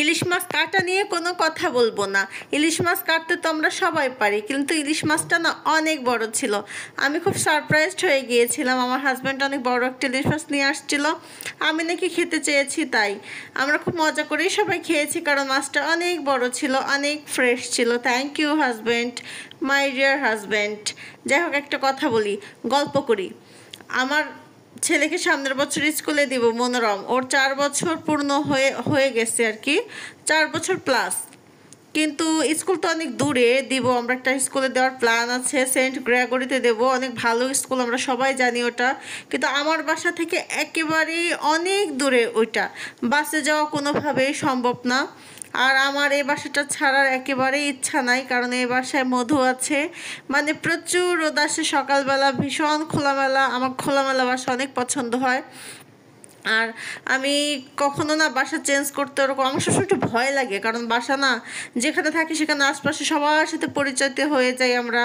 ইলিশ মাছ কাটা নিয়ে কোনো কথা বলবো না। ইলিশ মাছ কাটতে তো আমরা সবাই পারি, কিন্তু ইলিশ মাছটা না অনেক বড় ছিল। আমি খুব সারপ্রাইজড হয়ে গিয়েছিলাম। আমার হাজব্যান্ড অনেক বড় একটা ইলিশ মাছ নিয়ে আসছিল, আমি নাকি খেতে চেয়েছি, তাই আমরা খুব মজা করেই সবাই খেয়েছি, কারণ মাছটা অনেক বড় ছিল, অনেক ফ্রেশ ছিল। Thank you husband, my dear husband. যাই হোক, একটা কথা বলি, গল্প করি। আমার ছেলেকে সামনের বছর স্কুলে দিব, মনোরম। ওর 4 বছর পূর্ণ হয়ে গেছে আর কি, 4 বছর প্লাস। কিন্তু স্কুল তো অনেক দূরে দিব, আমরা একটা স্কুলে দেওয়ার প্ল্যান আছে, সেন্ট গ্রেগরিতে দেব। অনেক ভালো স্কুল, আমরা সবাই জানি ওটা, কিন্তু আমার বাসা থেকে একেবারেই অনেক দূরে ওইটা, বাসে যাওয়া কোনোভাবেই সম্ভব না। আর আমার এই বাসাটা ছাড়ার একেবারেই ইচ্ছা নাই, কারণ এই বাসায় মধু আছে, মানে প্রচুর রোদ আসে সকালবেলা, ভীষণ খোলামেলা। আমার খোলামেলা বাসা অনেক পছন্দ হয়। আর আমি কখনো না বাসা চেঞ্জ করতে ওরকম, আমার সবসময় একটু ভয় লাগে, কারণ বাসা না যেখানে থাকি সেখানে আশপাশে সবার সাথে পরিচিত হয়ে যাই আমরা।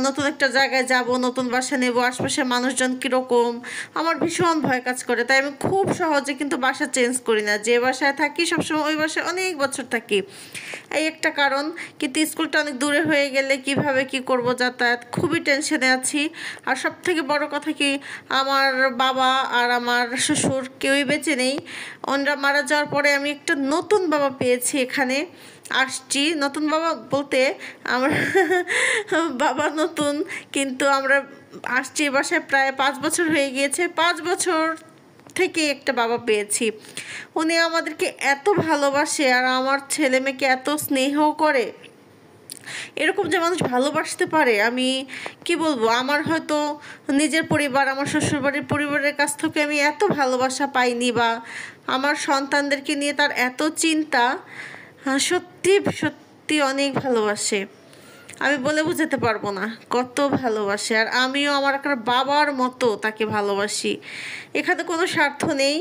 নতুন একটা জায়গায় যাব, নতুন বাসা নেব, আশপাশের মানুষজন কীরকম, আমার ভীষণ ভয় কাজ করে। তাই আমি খুব সহজে কিন্তু বাসা চেঞ্জ করি না, যে বাসায় থাকি সবসময় ওই বাসায় অনেক বছর থাকি। এই একটা কারণ। কিন্তু স্কুলটা অনেক দূরে হয়ে গেলে কিভাবে কি করব যাতায়াত, খুবই টেনশনে আছি। আর সব থেকে বড় কথা কি, আমার বাবা আর আমার শ্বশুর কেউই বেঁচে নেই। ওনারা মারা যাওয়ার পরে আমি একটা নতুন বাবা পেয়েছি, এখানে আসছি। নতুন বাবা বলতে আমার বাবা নতুন, কিন্তু আমরা আসছি বাসায় প্রায় 5 বছর হয়ে গিয়েছে। 5 বছর থেকে একটা বাবা পেয়েছি। উনি আমাদেরকে এত ভালোবাসে আর আমার ছেলে মেয়েকে এত স্নেহ করে। এরকম যে মানুষ ভালোবাসতে পারে, আমি কি বলবো, আমার হয়তো নিজের পরিবার, আমার শ্বশুরবাড়ির পরিবারের কাছ থেকে আমি এত ভালোবাসা পাইনি, বা আমার সন্তানদেরকে নিয়ে তার এত চিন্তা। সত্যি সত্যি অনেক ভালোবাসে, আমি বলে বোঝাতে পারবো না কত ভালোবাসে। আর আমিও আমার একটা বাবার মতো তাকে ভালোবাসি। এখানে কোনো স্বার্থ নেই,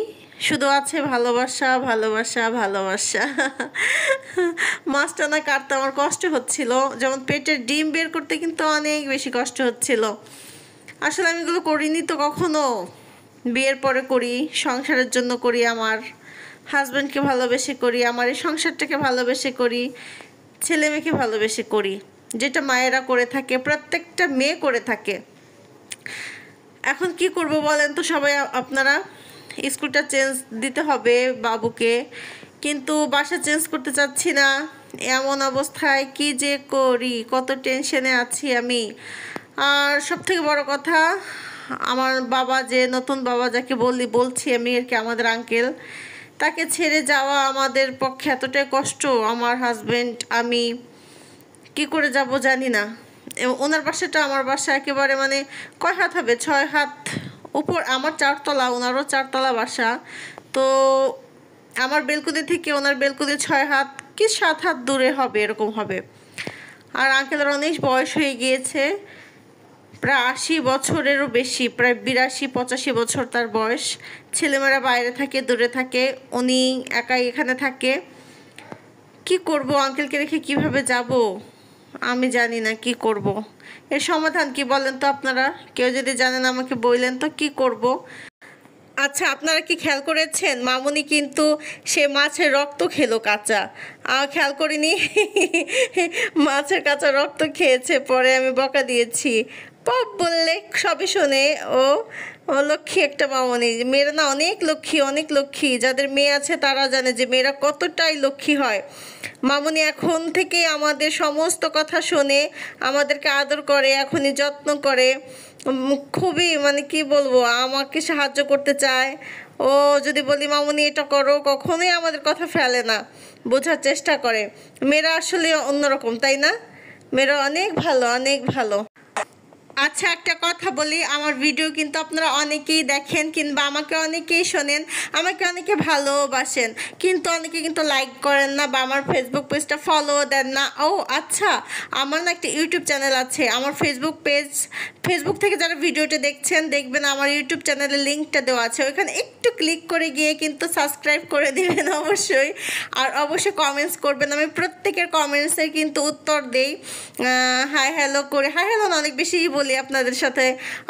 শুধু আছে ভালোবাসা, ভালোবাসা, ভালোবাসা। মাছটা না কাটতে আমার কষ্ট হচ্ছিল, যেমন পেটের ডিম বের করতে কিন্তু অনেক বেশি কষ্ট হচ্ছিল। আসলে আমি এগুলো করিনি তো কখনো, বিয়ের পরে করি, সংসারের জন্য করি, আমার হাজব্যান্ডকে ভালোবেসে করি, আমার এই সংসারটাকে ভালোবেসে করি, ছেলে মেয়েকে ভালোবেসে করি, যেটা মায়েরা করে থাকে, প্রত্যেকটা মেয়ে করে থাকে। এখন কি করব বলেন তো সবাই আপনারা, স্কুলটা চেঞ্জ দিতে হবে বাবুকে, কিন্তু বাসা চেঞ্জ করতে চাচ্ছি না। এমন অবস্থায় কি যে করি, কত টেনশনে আছি আমি। আর সবথেকে বড় কথা, আমার বাবা, যে নতুন বাবা যাকে বলছি আমি আর কি, আমাদের আঙ্কেল, তাকে ছেড়ে যাওয়া আমাদের পক্ষে এতটাই কষ্ট। আমার হাজব্যান্ড, আমি কি করে যাব জানি না। ওনার বাসাটা আমার বাসা একেবারে, মানে কয় হাত হবে, 6 হাত উপর। আমার 4 তলা, ওনারও 4 তলা বাসা। তো আমার বেলকুনি থেকে ওনার বেলকুনি 6 হাত কি 7 হাত দূরে হবে, এরকম হবে। আর আঙ্কেলের অনেক বয়স হয়ে গিয়েছে, প্রায় 80 বছরেরও বেশি, প্রায় 82-85 বছর তার বয়স। ছেলেমেয়েরা বাইরে থাকে, দূরে থাকে, উনি একাই এখানে থাকে। কি করব, আঙ্কেলকে রেখে কিভাবে যাব, আমি জানি না কি করব। এর সমাধান কি বলেন তো আপনারা, কেউ যদি জানেন আমাকে বললেন তো কি করব। আচ্ছা, আপনারা কি খেয়াল করেছেন, মামুনি কিন্তু সে মাছের রক্ত খেলো কাঁচা, খেয়াল করিনি। মাছের কাঁচা রক্ত খেয়েছে, পরে আমি বকা দিয়েছি। পপ বললে সবই শোনে ও। ও লক্ষ্মী একটা মামুনি। মেয়েরা না অনেক লক্ষ্মী, অনেক লক্ষ্মী। যাদের মেয়ে আছে তারা জানে যে মেয়েরা কতটাই লক্ষ্মী হয়। মামুনি এখন থেকে আমাদের সমস্ত কথা শোনে, আমাদেরকে আদর করে, এখনই যত্ন করে। খুবই, মানে কি বলবো, আমাকে সাহায্য করতে চায়। ও যদি বলি মামুনি এটা করো, কখনোই আমাদের কথা ফেলে না, বোঝার চেষ্টা করে। মেয়েরা আসলে অন্যরকম, তাই না? মেয়েরা অনেক ভালো, অনেক ভালো। আচ্ছা, একটা কথা বলি, আমার ভিডিও কিন্তু আপনারা অনেকেই দেখেন, কিংবা আমাকে অনেকেই শোনেন, আমাকে অনেকে ভালোবাসেন, কিন্তু অনেকে কিন্তু লাইক করেন না, বা আমার ফেসবুক পেজটা ফলো দেন না। ও আচ্ছা, আমার না একটা ইউটিউব চ্যানেল আছে। আমার ফেসবুক থেকে যারা ভিডিওটা দেখছেন, দেখবেন আমার ইউটিউব চ্যানেলের লিঙ্কটা দেওয়া আছে, ওইখানে একটু ক্লিক করে গিয়ে কিন্তু সাবস্ক্রাইব করে দিবেন অবশ্যই। আর অবশ্যই কমেন্টস করবেন, আমি প্রত্যেকের কমেন্টসে কিন্তু উত্তর দেই। হাই হ্যালো করে, হাই হ্যালো না, অনেক বেশিই বলি। বলি, আপনাদের সাথে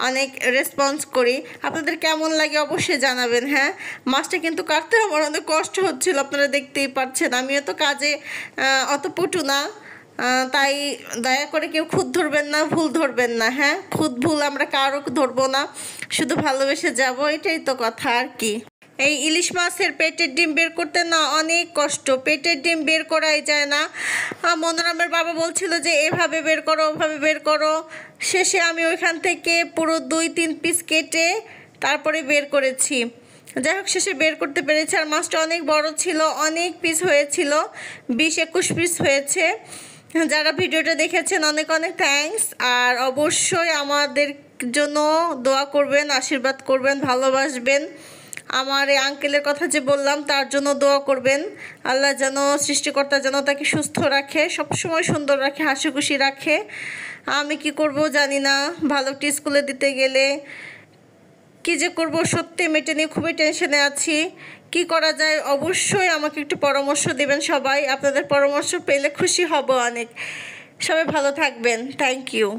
অনেক রেসপন্স করি। আপনাদের কেমন লাগে অবশ্যই জানাবেন। হ্যাঁ, মাছটা কিন্তু কাটতে আমার অনেক কষ্ট হচ্ছিল, আপনারা দেখতেই পাচ্ছেন। আমিও তো কাজে অত পটু না, তাই দয়া করে কেউ খুঁত ধরবেন না, ভুল ধরবেন না। হ্যাঁ, খুঁত ভুল আমরা কারো ধরবো না, শুধু ভালোবেসে যাব, এটাই তো কথা আর কি। এই ইলিশ মাছের পেটের ডিম বের করতে না অনেক কষ্ট, পেটের ডিম বের করাই যায় না। মনোরমের বাবা বলছিল যে এভাবে বের করো, ওভাবে বের করো। শেষে আমি ওইখান থেকে পুরো 2-3 পিস কেটে তারপরে বের করেছি। যাই হোক, শেষে বের করতে পেরেছি। আর মাছটা অনেক বড় ছিল, অনেক পিস হয়েছিল, 20-21 পিস হয়েছে। যারা ভিডিওটা দেখেছেন অনেক অনেক থ্যাঙ্কস। আর অবশ্যই আমাদের জন্য দোয়া করবেন, আশীর্বাদ করবেন, ভালোবাসবেন। আমার এই আঙ্কেলের কথা যে বললাম তার জন্য দোয়া করবেন। আল্লাহ যেন, সৃষ্টিকর্তা যেন তাকে সুস্থ রাখে, সবসময় সুন্দর রাখে, হাসি খুশি রাখে। আমি কি করব জানি না, ভালো একটি স্কুলে দিতে গেলে কি যে করব, সত্যি মেটে নিয়ে খুবই টেনশনে আছি। কি করা যায় অবশ্যই আমাকে একটু পরামর্শ দেবেন সবাই। আপনাদের পরামর্শ পেলে খুশি হব অনেক। সবাই ভালো থাকবেন। Thank you.